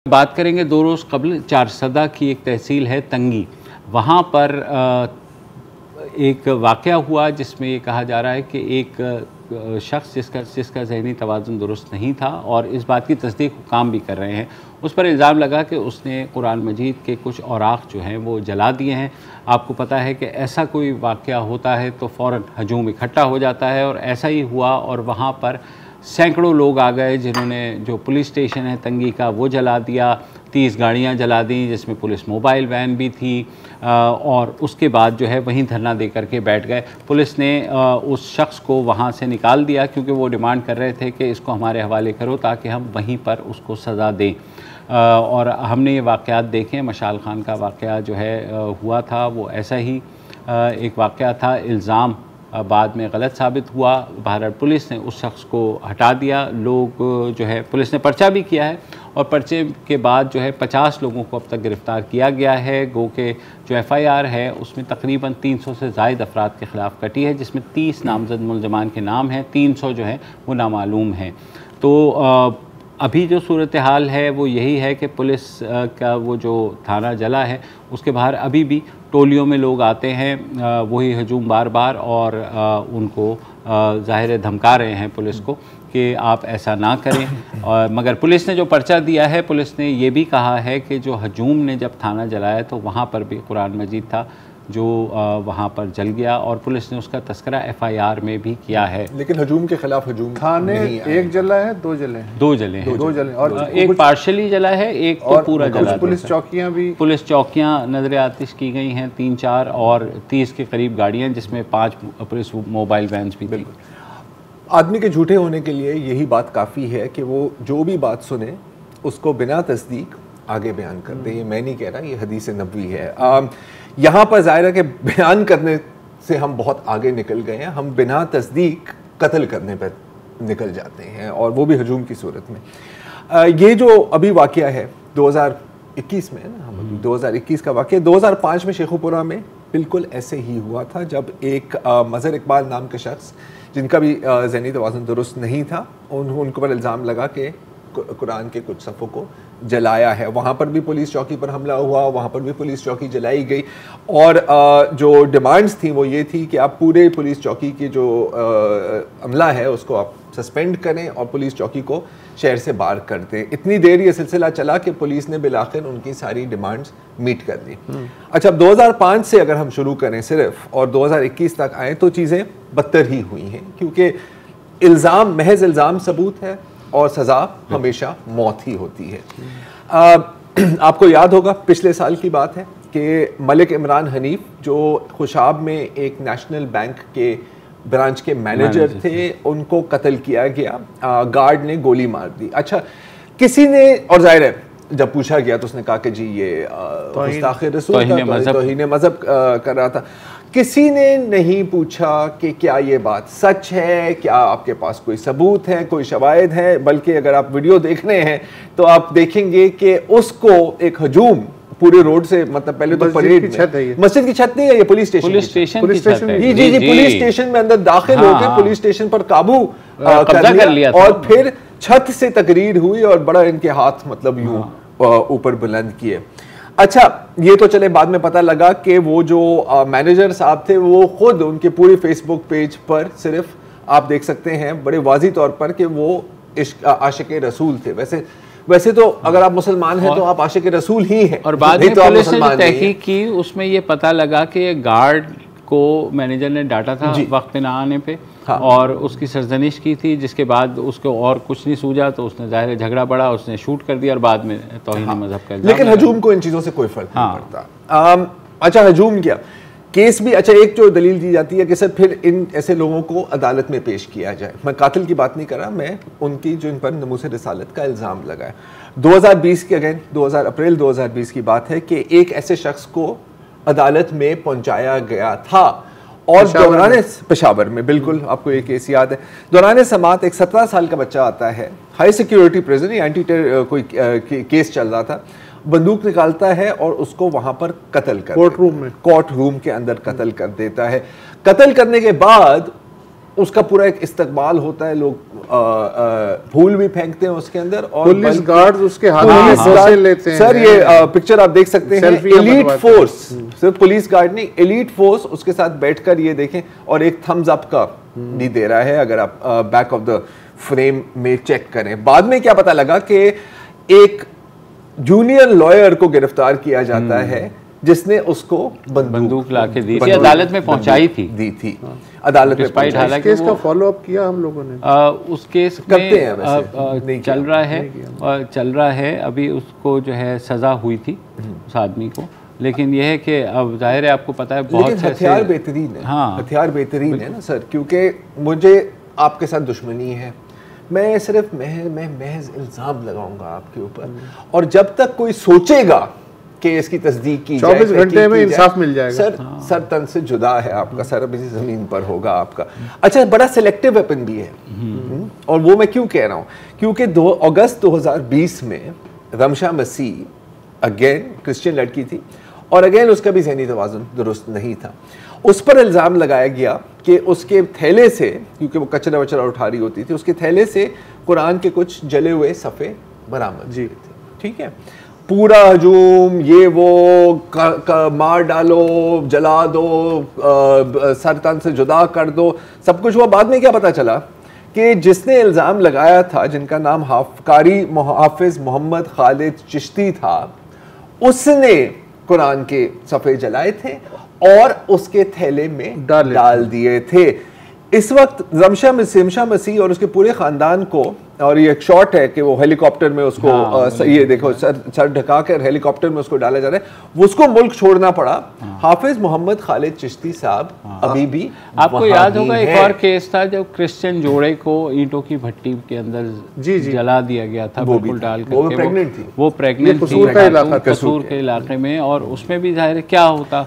बात करेंगे 2 रोज़ कबल चारसदा की एक तहसील है तंगी, वहाँ पर एक वाक़या हुआ जिसमें ये कहा जा रहा है कि एक शख्स जिसका ज़हनी तवाज़ुन दुरुस्त नहीं था और इस बात की तस्दीक हुक्काम भी कर रहे हैं, उस पर इल्ज़ाम लगा कि उसने कुरान मजीद के कुछ औराक़ जो हैं वो जला दिए हैं। आपको पता है कि ऐसा कोई वाक़या होता है तो फ़ौरन हजूम इकट्ठा हो जाता है और ऐसा ही हुआ और वहाँ पर सैकड़ों लोग आ गए जिन्होंने जो पुलिस स्टेशन है तंगी का वो जला दिया, 30 गाड़ियाँ जला दी जिसमें पुलिस मोबाइल वैन भी थी और उसके बाद जो है वहीं धरना दे करके बैठ गए। पुलिस ने उस शख्स को वहाँ से निकाल दिया क्योंकि वो डिमांड कर रहे थे कि इसको हमारे हवाले करो ताकि हम वहीं पर उसको सज़ा दें। और हमने ये वाक़यात देखे, मशाल खान का वाक़या जो है हुआ था वो ऐसा ही एक वाक़या था। इल्ज़ाम बाद में गलत साबित हुआ, भारत पुलिस ने उस शख्स को हटा दिया। लोग जो है पुलिस ने पर्चा भी किया है और पर्चे के बाद जो है 50 लोगों को अब तक गिरफ़्तार किया गया है। गो के जो FIR है उसमें तकरीबन 300 से ज़ायद अफराद के ख़िलाफ़ कटी है, जिसमें 30 नामज़द मुलज़मान के नाम हैं, 300 जो हैं वो नामालूम हैं। तो अभी जो सूरत हाल है वो यही है कि पुलिस का वो जो थाना जला है उसके बाहर अभी भी टोलियों में लोग आते हैं, वही हजूम बार बार और उनको ज़ाहिर धमका रहे हैं पुलिस को कि आप ऐसा ना करें। और मगर पुलिस ने जो पर्चा दिया है, पुलिस ने ये भी कहा है कि जो हजूम ने जब थाना जलाया तो वहाँ पर भी कुरान मजीद था जो वहाँ पर जल गया और पुलिस ने उसका तस्करा FIR में भी किया है। लेकिन हजूम के खिलाफ हजूम थाने एक जला है, दो जले हैं, दो जले हैं, दो जले और एक पार्शली जला है, एक तो पूरा जला। पुलिस चौकियाँ भी, पुलिस चौकियाँ नजर आतिश की गई हैं 3-4 और 30 के करीब गाड़ियाँ जिसमें 5 पुलिस मोबाइल वैन्स भी थी। आदमी के झूठे होने के लिए यही बात काफ़ी है कि वो जो भी बात सुने उसको बिना तस्दीक आगे बयान कर दे। ये मैं नहीं कह रहा, ये हदीस नबवी है। यहाँ पर ज़ाहिर है कि बयान करने से हम बहुत आगे निकल गए हैं, हम बिना तस्दीक कत्ल करने पर निकल जाते हैं और वो भी हजूम की सूरत में। ये जो अभी वाक़या है 2021 में ना, हम 2021 का वाक़या, 2005 में शेखुपुरा में बिल्कुल ऐसे ही हुआ था जब एक मज़हर इकबाल नाम के शख्स जिनका भी ज़हनी तवाज़ुन दुरुस्त नहीं था, उनको पर इल्ज़ाम लगा कि कुरान के कुछ सफ़ों को जलाया है। वहाँ पर भी पुलिस चौकी पर हमला हुआ, वहाँ पर भी पुलिस चौकी जलाई गई और जो डिमांड्स थी वो ये थी कि आप पूरे पुलिस चौकी की जो अमला है उसको आप सस्पेंड करें और पुलिस चौकी को शहर से बाहर कर दें। इतनी देर ये सिलसिला चला कि पुलिस ने बिलाखिर उनकी सारी डिमांड्स मीट कर दी। अच्छा, अब 2005 से अगर हम शुरू करें सिर्फ और 2021 तक आए तो चीज़ें बदतर ही हुई हैं क्योंकि इल्ज़ाम महज इल्ज़ाम सबूत है और सज़ा हमेशा मौत ही होती है। आपको याद होगा पिछले साल की बात है कि मलिक इमरान हनीफ जो खुशाब में एक नेशनल बैंक के ब्रांच के मैनेजर थे, उनको कत्ल किया गया, गार्ड ने गोली मार दी। अच्छा, किसी ने, और जाहिर है जब पूछा गया तो उसने कहा कि जी ये गुस्ताख़ रसूल था, तौहीन मज़हब कर रहा था। किसी ने नहीं पूछा कि क्या ये बात सच है, क्या आपके पास कोई सबूत है, कोई शवाहिद है। बल्कि अगर आप वीडियो देख रहे हैं तो आप देखेंगे कि उसको एक हजूम पूरे रोड से, मतलब पहले तो परेड मस्जिद की छत नहीं है, ये पुलिस स्टेशन जी पुलिस स्टेशन में अंदर दाखिल होकर पुलिस स्टेशन पर काबू कर लिया और फिर छत से तकरीर हुई और बड़ा इनके हाथ मतलब यूं ऊपर बुलंद किए। अच्छा, ये तो चले बाद में पता लगा कि वो जो मैनेजर साहब थे वो खुद उनके पूरे फेसबुक पेज पर सिर्फ आप देख सकते हैं बड़े वाज़ी तौर पर कि वो आशिक रसूल थे। वैसे तो अगर आप मुसलमान हैं तो आप आशिक रसूल ही हैं। और बाद में पुलिस ने जो तहकीक की उसमें ये पता लगा कि गार्ड को मैनेजर ने डांटा था वक्त पे ना आने पे, हाँ। और उसकी सरजनिश की थी, जिसके बाद उसको और कुछ नहीं सूझा तो उसने ज़ाहिर झगड़ा बढ़ा, उसने शूट कर दिया और बाद में तौहीन मज़हब का। लेकिन हजूम को इन चीज़ों से कोई फ़र्क नहीं पड़ता। अच्छा, हजूम क्या केस भी, अच्छा एक जो दलील दी जाती है कि सर फिर इन ऐसे लोगों को अदालत में पेश किया जाए। मैं कातिल की बात नहीं कर रहा, मैं उनकी जो इन पर नमूसे रिसालत का इल्ज़ाम लगा है। 2020 की अगेन अप्रैल 2020 की बात है कि एक ऐसे शख्स को अदालत में पहुंचाया गया था और दौरान पेशावर में, बिल्कुल आपको ये केस याद है, दौरान समात एक 17 साल का बच्चा आता है, हाई सिक्योरिटी प्रिजन या एंटी टेरर कोई केस चल रहा था, बंदूक निकालता है और उसको वहां पर कत्ल कर, कोर्ट रूम के अंदर कत्ल कर देता है। कत्ल करने के बाद उसका पूरा एक इस्तकबाल होता है, लोग फूल भी फेंकते हैं उसके अंदर, और पुलिस गार्ड्स उसके हाथ में पुलिस बोतल गार्ड लेते हैं। सर ये पिक्चर आप देख सकते हैं, सेल्फियां एलीट बनवाते हैं। फोर्स, सिर्फ पुलिस गार्ड नहीं, एलीट फोर्स उसके साथ बैठकर ये देखें, और एक थम्स अप का भी दे रहा है। अगर आप बैक ऑफ द फ्रेम में चेक करें, बाद में क्या पता लगा कि एक जूनियर लॉयर को गिरफ्तार किया जाता है जिसने उसको बंदूक लाके दी थी, अदालत में पहुंचाई थी, दी थी अदालत में पहुंचाई। हालांकि केस का फॉलो अप किया हम लोगों ने, उस केस करते हैं में वैसे, चल रहा है अभी, उसको जो है सज़ा हुई थी उस आदमी को, लेकिन यह है कि अब जाहिर है आपको पता है बहुत से हथियार बेहतरीन है। हाँ, हथियार बेहतरीन है ना सर, क्योंकि मुझे आपके साथ दुश्मनी है, मैं सिर्फ महज इल्ज़ाम लगाऊंगा आपके ऊपर, और जब तक कोई सोचेगा कि इसकी तस्दीक की 24 घंटे में इंसाफ मिल जाएगा। सर सर तन से जुदा है आपका, सर अब इसी ज़मीन पर होगा आपका। अच्छा, बड़ा सिलेक्टिव वेपन भी है, और वो मैं क्यों कह रहा हूँ, क्योंकि 2 अगस्त 2020 में रमशा मसीह, अगेन क्रिश्चियन लड़की थी, और अगेन उसका भी ज़हनी तवाज़ुन दुरुस्त नहीं था। उस पर इल्ज़ाम लगाया गया कि उसके थैले से, क्योंकि वो कचरा वचरा उठा रही होती थी, उसके थैले से कुरान के कुछ जले हुए सफ़े बरामद हुए थे। ठीक है, पूरा हजूम, ये वो मार डालो, जला दो, सर तन से जुदा कर दो, सब कुछ हुआ। बाद में क्या पता चला कि जिसने इल्ज़ाम लगाया था, जिनका नाम हाफिज मोहम्मद खालिद चिश्ती था, उसने कुरान के सफ़े जलाए थे और उसके थैले में डाल दिए थे। इस वक्त रमशा मसीह और उसके पूरे ख़ानदान को, और ये एक शॉट है कि वो हेलीकॉप्टर में उसको ये देखो सर ढका कर हेलीकॉप्टर में उसको डाला जा रहा है, वो उसको मुल्क छोड़ना पड़ा। हाफिज मोहम्मद खालिद चिश्ती साहब अभी भी, आपको याद होगा एक और केस था जब क्रिश्चियन जोड़े को ईंटों की भट्टी के अंदर जला दिया गया था, बिल्कुल डाल करके। वो प्रेग्नेंट थी, वो प्रेग्नेंट थी कसूर के इलाके में, और उसमें भी जाहिर है क्या होता,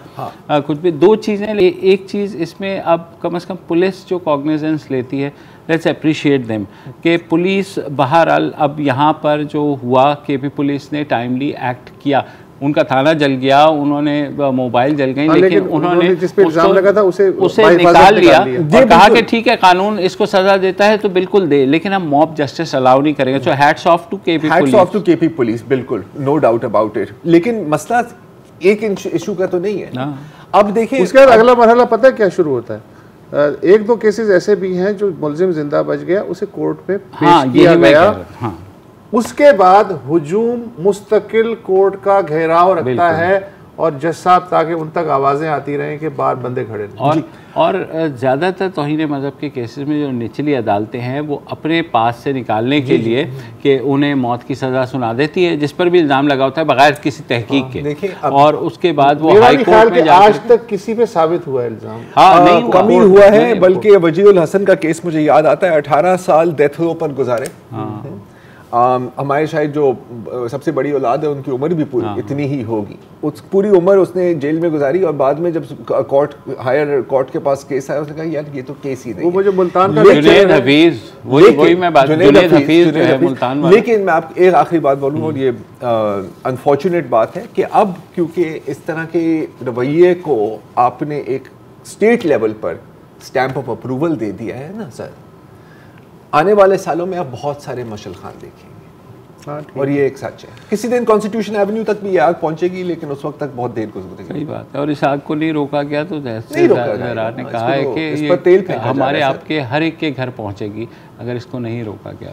कुछ भी। 2 चीज़ें, एक चीज़ इसमें अब कम से कम पुलिस जो कॉग्निजेंस लेती है, लेट्स अप्रिशिएट देम, कि पुलिस बहरहाल अब यहाँ पर जो हुआ कि भी पुलिस ने टाइमली एक्ट किया, उनका थाना जल गया, उन्होंने मोबाइल जल गई, लेकिन उन्होंने जिस पे इल्जाम लगा था उसे निकाल लिया और कहा कि ठीक है कानून इसको सजा देता है तो बिल्कुल दे, लेकिन हम मॉब जस्टिस अलाउ नहीं करेंगे। So hats off to KP police, बिल्कुल नो डाउट अबाउट इट। लेकिन मसला एक इशू का तो नहीं है। अब देखिए उसके बाद अगला मरहला पता है क्या शुरू होता है, 1-2 केसेस ऐसे भी हैं जो मुलजिम जिंदा बच गया, उसे कोर्ट में पेश किया गया। उसके बाद हुजूम मुस्तकिल कोर्ट का घेराव रखता है, और जज साहब ताकि उन तक आवाज़ें आती रहें कि बाहर बंदे खड़े रहें। और ज़्यादातर तौहीन मज़हब के केसेस में जो निचली अदालतें हैं वो अपने पास से निकालने के लिए कि उन्हें मौत की सज़ा सुना देती है जिस पर भी इल्ज़ाम लगा होता है बगैर किसी तहकीक के, और उसके बाद वो हाई कोर्ट में आज तक किसी पे साबित हुआ इल्ज़ाम नहीं कमी हुआ है। बल्कि वजीउल हसन का केस मुझे याद आता है, 18 साल डेथ रो पर गुजारे। हमारे शायद जो सबसे बड़ी औलाद है उनकी उम्र भी पूरी इतनी ही होगी, उस पूरी उम्र उसने जेल में गुजारी, और बाद में जब हायर कोर्ट के पास केस आया उसने कहा यार ये तो केस ही नहीं। वो मुझे मुल्तान का जुनैद हफीज, वही मैं बात, जुनैद हफीज जो है मुल्तान वाला। लेकिन मैं आपको एक आखिरी बात बोलूँ, और ये अनफॉर्चुनेट बात है कि अब क्योंकि इस तरह के रवैये को आपने एक स्टेट लेवल पर स्टैंप ऑफ अप्रूवल दे दिया है ना सर, आने वाले सालों में आप बहुत सारे मशल खान देखेंगे। और ये एक सच है, किसी दिन कॉन्स्टिट्यूशन एवेन्यू तक भी ये आग पहुंचेगी, लेकिन उस वक्त तक बहुत देर गुजरेगी। सही बात है, और इस आग को नहीं रोका गया तो जैसे ने कहा है कि हमारे आपके हर एक के घर पहुंचेगी अगर इसको नहीं रोका गया।